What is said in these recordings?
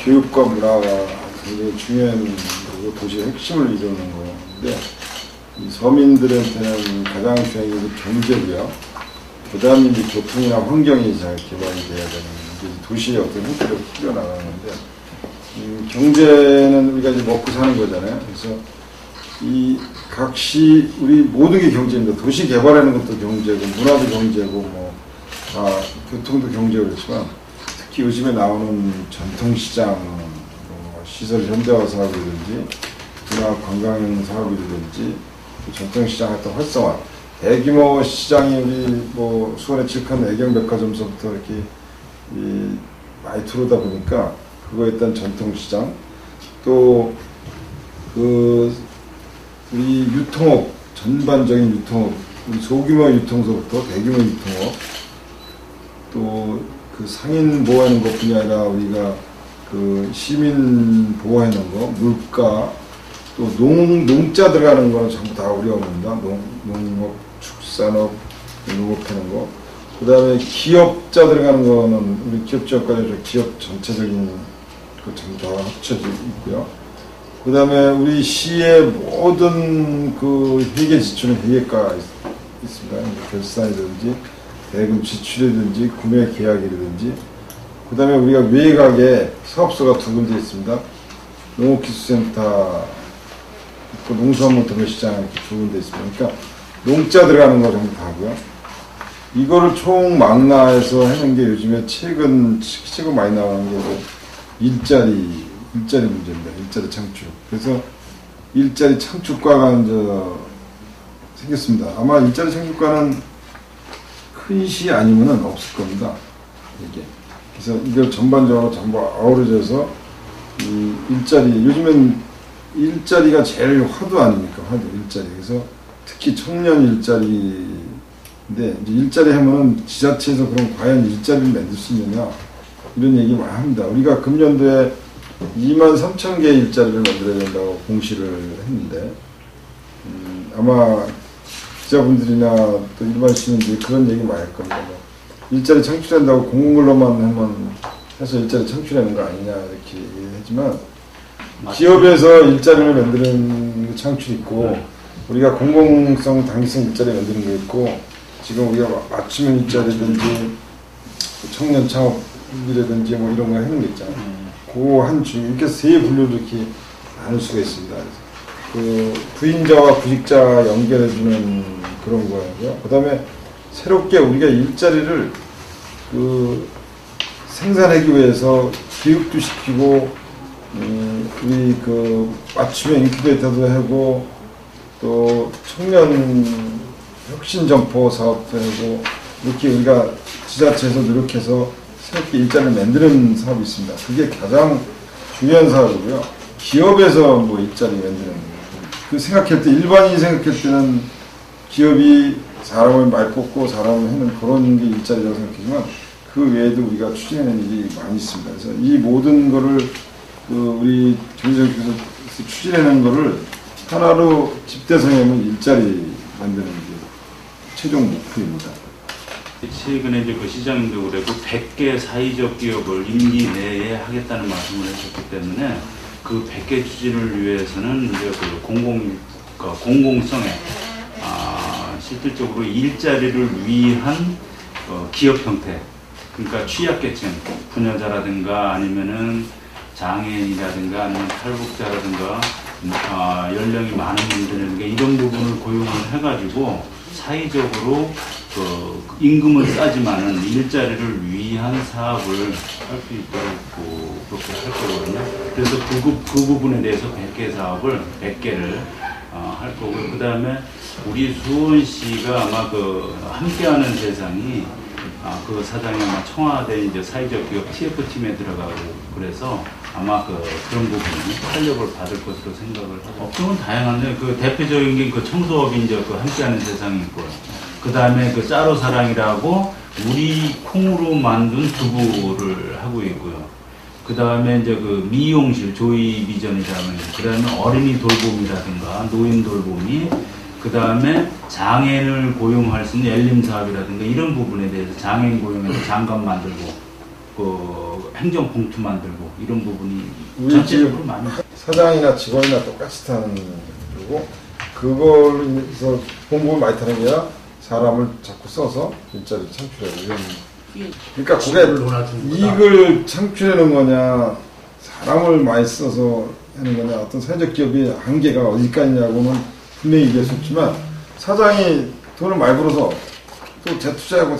교육과 문화가 굉장히 중요한 거고 도시의 핵심을 이루는 건데 이 서민들한테는 가장 중요한 게 경제고요. 그 다음에 이제 교통이나 환경이 잘 개발이 돼야 되는 게 도시의 어떤 형태로 풀려나가는 건데 경제는 우리가 이제 먹고 사는 거잖아요. 그래서 이 각시 우리 모든 게 경제입니다. 도시 개발하는 것도 경제고 문화도 경제고 뭐 교통도 경제고 그렇지만 특히 요즘에 나오는 전통시장 뭐 시설 현대화 사업이든지 문화 관광 사업이든지 전통시장 같은 활성화 대규모 시장이 우리 뭐 수원의 칠칸 애경백화점서부터 이렇게 많이 들어오다 보니까 그거에 일단 전통시장 또 우리 유통업 전반적인 유통업 우리 소규모 유통소부터 대규모 유통업 또 그 상인 보호하는 것뿐이 아니라 우리가 그 시민 보호하는 거 물가 또 농자 들어가는 거는 전부 다 우리가 봅니다. 농업, 축산업, 농업하는 거. 그 다음에 기업자 들어가는 거는 우리 기업자까지 기업 전체적인 그 전부 다 합쳐져 있고요. 그 다음에 우리 시의 모든 그 회계 지출은 회계가 있습니다. 결산이든지 대금 지출이든지 구매 계약이라든지 그 다음에 우리가 외곽에 사업소가 2군데 있습니다. 농업기술센터 있고 농수산물 도매시장 이렇게 2군데 있습니다. 그러니까 농자 들어가는 거 전부 다 하고요. 이거를 총 망라해서 하는 게 요즘에 최근 많이 나오는 게 일자리 문제입니다. 일자리 창출. 그래서 일자리 창출과가 이제 생겼습니다. 아마 일자리 창출과는 큰 시 아니면은 없을 겁니다. 이게. 그래서 이걸 전반적으로 전부 아우러져서 이 일자리, 요즘엔 일자리가 제일 화두 아닙니까? 화두 일자리. 그래서 특히 청년 일자리인데 이제 일자리 하면은 지자체에서 그럼 과연 일자리를 만들 수 있느냐 이런 얘기 많이 합니다. 우리가 금년도에 23,000개의 일자리를 만들어야 된다고 공시를 했는데 아마 기자분들이나 또 일반 시민들이 그런 얘기 많이 할 겁니다. 뭐 일자리 창출한다고 공공근로만 해서 일자리 창출하는 거 아니냐 이렇게 얘기하지만 기업에서 일자리를 만드는 창출이 있고 우리가 공공성 단기성 일자리 만드는 거 있고 지금 우리가 맞춤형 일자리든지 청년 창업이라든지 뭐 이런 거 하는 거 있잖아요. 그 한 주 이렇게 세 분류로 이렇게 나눌 수가 있습니다. 그 부인자와 구직자 연결해주는 그런 거고요. 그 다음에 새롭게 우리가 일자리를 그 생산하기 위해서 교육도 시키고 우리 그 맞춤형 인큐베이터도 하고 또 청년 혁신 점포 사업도 하고 이렇게 우리가 지자체에서 노력해서 새롭게 일자리를 만드는 사업이 있습니다. 그게 가장 중요한 사업이고요. 기업에서 뭐 일자리 만드는 거예요. 그 생각할 때 일반인이 생각할 때는 기업이 사람을 많이 뽑고 사람을 하는 그런 게 일자리라고 생각하지만 그 외에도 우리가 추진하는 일이 많이 있습니다. 그래서 이 모든 거를 그 우리 정의정께서 추진하는 거를 하나로 집대성하면 일자리 만드는 게 최종 목표입니다. 최근에 이제 그 시장님도 그랬고 100개 사회적 기업을 임기 내에 하겠다는 말씀을 하셨기 때문에 그 100개 추진을 위해서는 이제 그 공공성에 실질적으로 일자리를 위한 기업 형태, 그러니까 취약계층, 부녀자라든가 아니면은 장애인이라든가 아니면 탈북자라든가 연령이 많은 분들에게 이런 부분을 고용을 해가지고 사회적으로 그 임금은 싸지만은 일자리를 위한 사업을 할 수 있도록 그렇게 할 거거든요. 그래서 그 부분에 대해서 100개 사업을 100개를 할 거고, 그 다음에 우리 수원시가 아마 그 함께하는 세상이 그 사장이 아마 청와대 이제 사회적 기업 TF팀에 들어가고 그래서 아마 그런 부분이 탄력을 받을 것으로 생각을 하고, 업종은 다양한데 그 대표적인 게 그 청소업이 이제 그 함께하는 세상이 있고요. 그 다음에 그 짜로사랑이라고 우리 콩으로 만든 두부를 하고 있고요. 그 다음에 이제 그 미용실 조이 비전이라는, 그 다음에 어린이 돌봄이라든가 노인 돌봄이, 그 다음에 장애인을 고용할 수 있는 엘림 사업이라든가 이런 부분에 대해서 장애인 고용해서 장갑 만들고 그 행정 봉투 만들고 이런 부분이 우리 전체적으로 많이 사장이나 직원이나 똑같이 타는 거고 그걸서 공급을 많이 타는 게 아니라 사람을 자꾸 써서 일자리 창출하고 이런. 그러니까 그게 이익을 창출하는 거냐 사람을 많이 써서 하는 거냐 어떤 사회적 기업의 한계가 어디까지냐고는 분명히 얘기할 수 있지만 사장이 돈을 많이 벌어서 또 대투자하고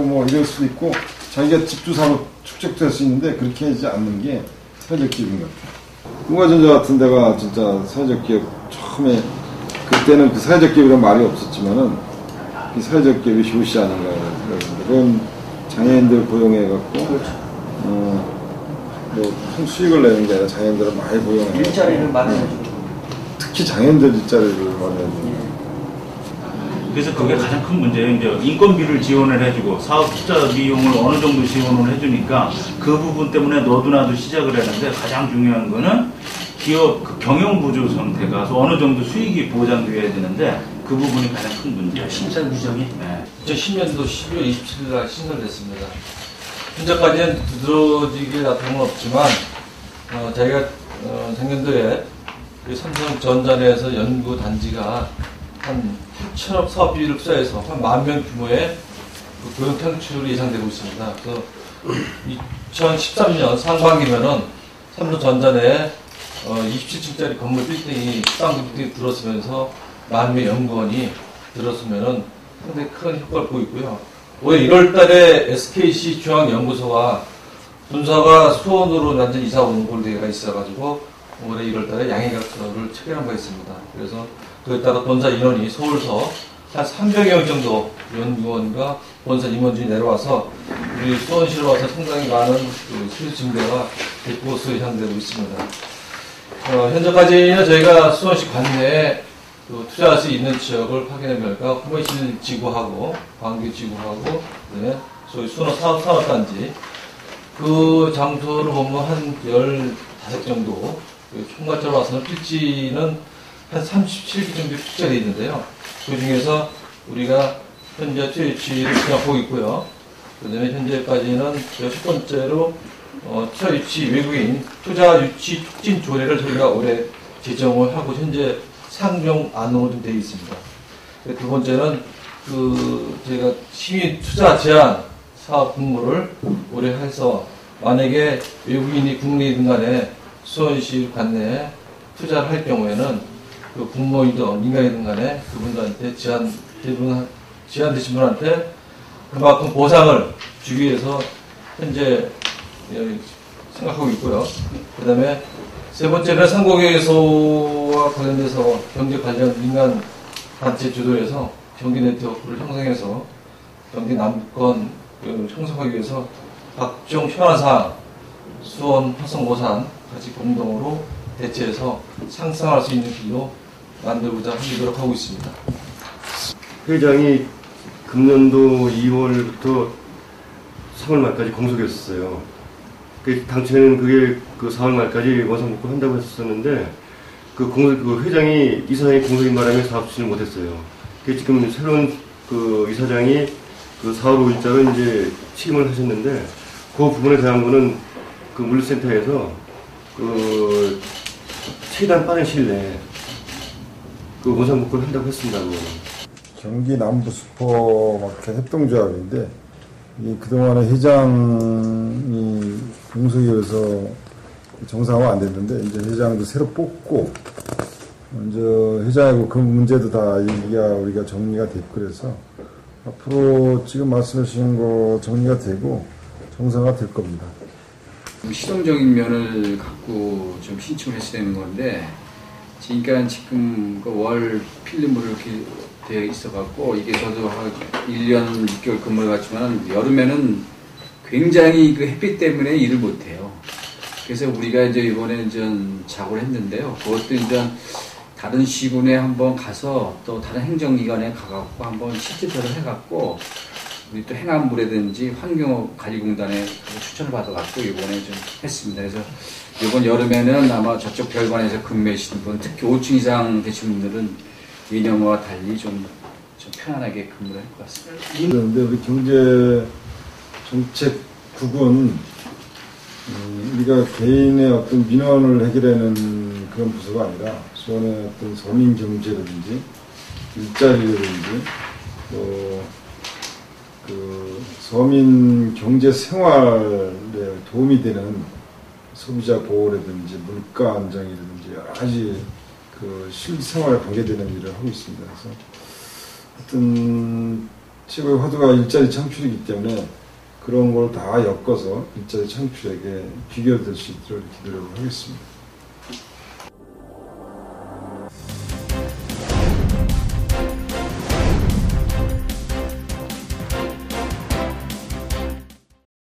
뭐 이럴 수도 있고 자기가 집도 사고 축적도 할 수 있는데 그렇게 하지 않는 게 사회적 기업인 것 같아요. 우가전자 같은 데가 진짜 사회적 기업 처음에 그때는 그 사회적 기업이라는 말이 없었지만은 그 사회적 기업이 효시 아닌가 생각합니다. 그건 장애인들 고용해갖고 뭐 수익을 내는 게 아니라 장애인들을 많이 고용해서 일자리를 마련해주고 특히 장애인들 일자리를 마련해주고 그래서 그게 가장 큰 문제예요. 이제 인건비를 지원을 해주고 사업 투자 비용을 어느 정도 지원을 해주니까 그 부분 때문에 너도나도 시작을 했는데 가장 중요한 거는 기업 그 경영 구조 상태가 어느 정도 수익이 보장되어야 되는데 그 부분이 가장 큰 문제예요. 심사 규정이 네. 2010년도 12월 27일 날 신설됐습니다. 현재까지는 두드러지게 나타난 건 없지만 저희가 작년도에 삼성전자 내에서 연구 단지가 한 8천억 사업비를 투자해서 한 10,000명 규모의 그 고용 창출이 예상되고 있습니다. 그래서 2013년 상반기면은 삼성전자 내에 27층짜리 건물 빌딩이 쌍빌딩이 들어서면서 10,000명 연구원이 들어서면은 상당히 큰 효과를 보이고 있고요. 올해 1월 달에 SKC 중앙연구소와 본사가 수원으로 완전 이사 오는 골대가 있어가지고 올해 1월 달에 양해각서를 체결한 바 있습니다. 그래서 그에 따라 본사 인원이 서울서 한 300여 정도 연구원과 본사 임원진이 내려와서 우리 수원시로 와서 상당히 많은 그 수요 증대가 대포수 예상되고 있습니다. 현재까지는 저희가 수원시 관내에 투자할 수 있는 지역을 확인한 결과 후메실 지구하고 광교 지구하고 그다음에 소위 수원 산업단지 그 장소를 보면 한 15 정도 총괄적으로 와서는 필지는 한 37개 정도 투자되어 있는데요. 그 중에서 우리가 현재 투자 유치를 진행하고 있고요. 그 다음에 현재까지는 첫 번째로 투자 유치 외국인 투자 유치 촉진 조례를 저희가 올해 제정을 하고 현재 상용 안으로 좀 되어 있습니다. 두 번째는 저희가 시민 투자 제한 사업 공모를 올해 해서 만약에 외국인이 국내이든 간에 수원시 관내에 투자를 할 경우에는 그 공모이든 민간이든 간에 그분들한테 제한되신 분한테 그만큼 보상을 주기 위해서 현재 생각하고 있고요. 그 다음에 세 번째는 상공회의소와 관련돼서 경제 관련 민간 단체 주도해서 경기 네트워크를 형성해서 경기 남권 형성하기 위해서 각종 현안사항 수원, 화성, 오산 같이 공동으로 대체해서 상상할 수 있는 길로 만들고자 노력하고 있습니다. 회장이 금년도 2월부터 3월 말까지 공석이었어요. 당초에는 그게 4월 말까지 원상복구 한다고 했었는데 그 회장이 이사장이 공석인 바람에 사업 추진을 못했어요. 지금 새로운 이사장이 4월 5일자로 이제 취임을 하셨는데 그 부분에 대한 거는 물류센터에서 최대한 빠른 시일 내에 원상복구를 한다고 했습니다. 경기 남부 슈퍼마켓 협동조합인데 그동안에 회장이 공석이어서 정상화가 안 됐는데 이제 회장도 새로 뽑고 먼저 회장하고 그 문제도 다 우리가 정리가 됐고 그래서 앞으로 지금 말씀하신 거 정리가 되고 정상화 될 겁니다. 실용적인 면을 갖고 좀 신청을 했어야 되는 건데 그러니까 지금 월 필름으로 이렇게 되어 있어갖고 이게 저도 한 1년 6개월 근무를 갔지만 여름에는 굉장히 햇빛 때문에 일을 못해요. 그래서 우리가 이제 이번에 좀 작업을 했는데요. 그것도 이제 다른 시군에 한번 가서 또 다른 행정기관에 가갖고 한번 실질적으로 해갖고 우리 또 행안부라든지 환경관리공단에 추천을 받아갖고 이번에 좀 했습니다. 그래서 이번 여름에는 아마 저쪽 별관에서 근무하시는 분, 특히 5층 이상 되신 분들은 예년과 달리 좀 편안하게 근무를 할 것 같습니다. 그런데 우리 경제정책국은 우리가 개인의 어떤 민원을 해결하는 그런 부서가 아니라 수원의 어떤 서민 경제라든지 일자리라든지 또 그 서민 경제 생활에 도움이 되는 소비자 보호라든지 물가 안정이라든지 여러 가지 그 실생활에 관계되는 일을 하고 있습니다. 그래서 어떤 최고의 화두가 일자리 창출이기 때문에 그런 걸 다 엮어서 일자리 창출에게 비교될 수 있도록 이렇게 노력을 하겠습니다.